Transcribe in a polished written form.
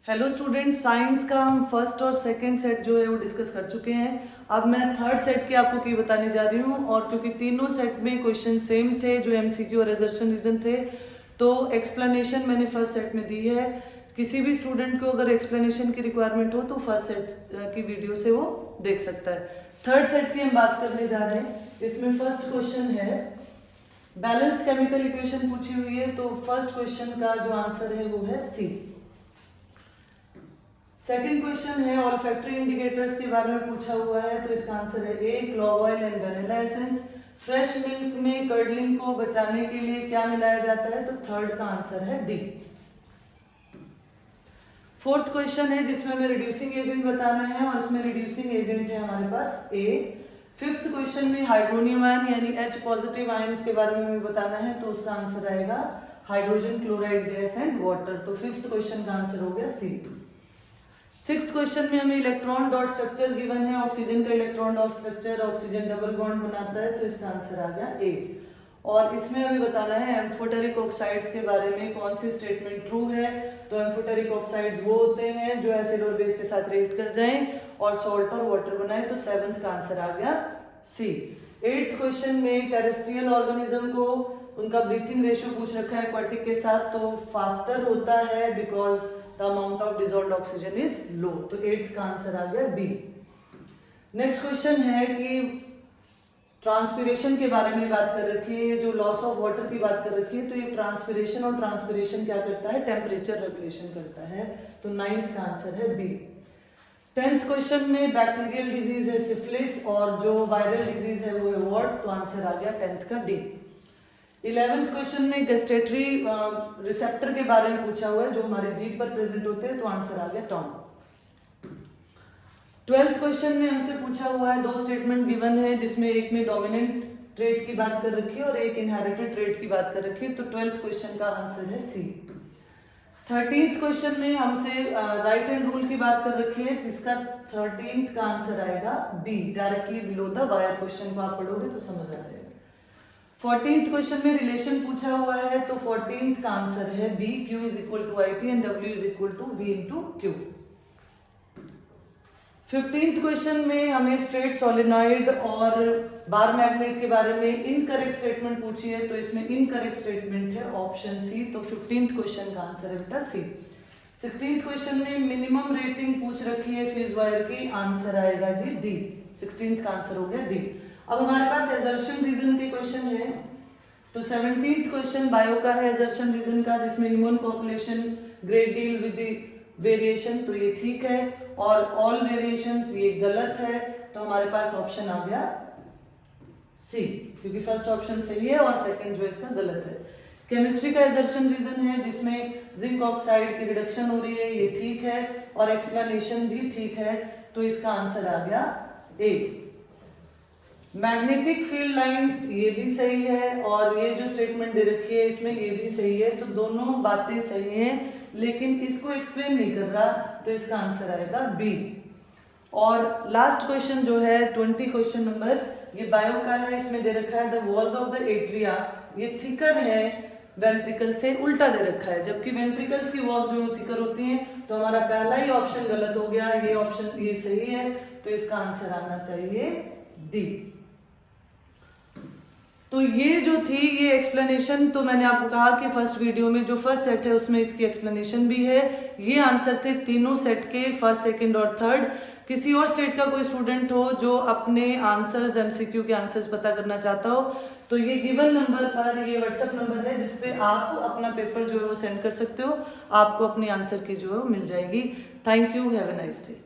Hello student, science का हम first और सेकंड सेट जो है वो डिस्कस कर चुके हैं। अब मैं थर्ड सेट की आपको की बताने जा रही हूँ। और क्योंकि तीनों सेट में क्वेश्चन सेम थे जो एमसीक्यू और असर्शन रीजन थे, तो एक्सप्लेनेशन मैंने फर्स्ट सेट में दी है। किसी भी स्टूडेंट को अगर एक्सप्लेनेशन की रिक्वायरमेंट हो तो फर्स्ट सेट की वीडियो से वो देख सकता है। थर्ड सेट की हम बात करने जा रहे हैं। इसमें फर्स्ट क्वेश्चन है, बैलेंस केमिकल इक्वेशन पूछी हुई है, तो फर्स्ट क्वेश्चन का जो आंसर है वो है सी। सेकंड क्वेश्चन है, ऑल्फैक्टरी इंडिकेटर्स के बारे में पूछा हुआ है, तो इसका आंसर है A, clove oil and vanilla essence. Fresh milk में कर्डलिंग को बचाने के लिए क्या मिलाया जाता है, तो थर्ड का आंसर है डी। फोर्थ क्वेश्चन है जिसमें हमें रिड्यूसिंग एजेंट बताना है, और इसमें रिड्यूसिंग एजेंट है हमारे पास ए। फिफ्थ क्वेश्चन में हाइड्रोनियम आयन यानी H पॉजिटिव आयंस के बारे में हमें बताना है, तो उसका आंसर आएगा hydrogen chloride gas and water. तो फिफ्थ क्वेश्चन का आंसर हो गया सी। सिक्स्थ क्वेश्चन में हमें इलेक्ट्रॉन डॉट स्ट्रक्चर गिवन है, ऑक्सीजन का electron dot structure, oxygen double bond बनाता है, तो इसका आंसर आ गया ए। और इसमें हमें बताना है एम्फोटेरिक ऑक्साइड्स के बारे में कौन सी स्टेटमेंट ट्रू है। तो एम्फोटेरिक ऑक्साइड्स वो होते हैं जो एसिड और बेस के साथ रिएक्ट कर जाएं और सॉल्ट और वाटर बनाए, तो सेवंथ का आंसर आ गया सी। एट्थ क्वेश्चन में टेरेस्ट्रियल ऑर्गेनिज्म को उनका ब्रीथिंग रेशियो पूछ रखा है एक्वाटिक के साथ, तो फास्टर होता है because the amount of dissolved oxygen is low, तो एट्थ का आंसर आ गया बी। नेक्स्ट क्वेश्चन है कि ट्रांसपिरेशन के बारे में बात कर रखी है, जो लॉस ऑफ वाटर की बात कर रखी है, तो ये ट्रांसपिरेशन और ट्रांसपिरेशन क्या करता है, टेम्परेचर रेगुलेशन करता है, तो नाइन्थ का आंसर है बी। टेंथ क्वेश्चन में बैक्टीरियल डिजीज है सिफिलिस और जो वायरल डिजीज है वो है वॉर्ड, तो आंसर आ गया टेंथ का डी। 11th क्वेश्चन में गस्टेटरी रिसेप्टर के बारे में पूछा हुआ है जो हमारे जीभ पर प्रेजेंट होते हैं, तो आंसर आ गया टॉन्ग। 12th क्वेश्चन में हमसे पूछा हुआ है, दो स्टेटमेंट गिवन है जिसमें एक में डोमिनेंट ट्रेट की बात कर रखी है और एक इनहेरिटेड ट्रेट की बात कर रखी है, तो 12th क्वेश्चन का आंसर है सी। 13th क्वेश्चन में हमसे राइट हैंड रूल की बात कर रखी है, जिसका 13th का आंसर आएगा B, directly below the wire. Question को आप पढ़ोगे तो समझ आ जाएगा। 14th क्वेश्चन में रिलेशन पूछा हुआ है, तो 14th का आंसर है B, Q is equal to IT and W is equal to V into Q। 15th question में हमें स्ट्रेट सोलेनॉइड और बार मैग्नेट के बारे में इनकरेक्ट स्टेटमेंट पूछी है, तो इसमें इनकरेक्ट स्टेटमेंट है ऑप्शन सी, तो 15th क्वेश्चन का आंसर है बेटा सी। 16th क्वेश्चन में मिनिमम रेटिंग पूछ रखी है फ्यूज वायर की, आंसर आएगा जी डी। 16th का आंसर हो गया डी। अब हमारे पास एजर्शन रीजन के क्वेश्चन है, तो 17th क्वेश्चन बायो का है एजर्शन रीजन का, जिसमें human population great deal with the variation, तो ये ठीक है, और ऑल वेरिएशंस ये गलत है, तो हमारे पास ऑप्शन आ गया सी, क्योंकि फर्स्ट ऑप्शन सही है और सेकंड जो इसका गलत है। केमिस्ट्री का एजर्शन रीजन है जिसमें जिंक ऑक्साइड की रिडक्शन हो रही है, ये ठीक है, और एक्सप्लेनेशन भी ठीक है, तो इसका आंसर आ गया ए। मैग्नेटिक फील्ड लाइंस ये भी सही है, और ये जो स्टेटमेंट दे रखी है इसमें ये भी सही है, तो दोनों बातें सही हैं, लेकिन इसको एक्सप्लेन नहीं कर रहा, तो इसका आंसर आएगा बी। और लास्ट क्वेश्चन जो है 20 क्वेश्चन नंबर, ये बायो का है, इसमें दे रखा है the walls of the atria, ये थिकर है वेंट्रिकल से, उल्टा दे रखा है, जबकि वेंट्रिकल्स की वॉल्स जो थिकर होती हैं, तो हमारा पहला ही ऑप्शन गलत हो गया, ये ऑप्शन ये सही है, तो इसका आंसर आना चाहिए डी। तो ये जो थी ये एक्सप्लेनेशन, तो मैंने आपको कहा कि फर्स्ट वीडियो में जो फर्स्ट सेट है उसमें इसकी एक्सप्लेनेशन भी है। ये आंसर थे तीनों सेट के, फर्स्ट सेकंड और थर्ड। किसी और स्टेट का कोई स्टूडेंट हो जो अपने आंसर्स एमसीक्यू के आंसर्स पता करना चाहता हो, तो ये गिवन नंबर पर, ये व्हाट्सएप नंबर है जिसपे आप अपना पेपर जो है वो सेंड कर सकते हो, आपको अपनी आंसर की जो है वो मिल जाएगी। Thank you, have a nice day.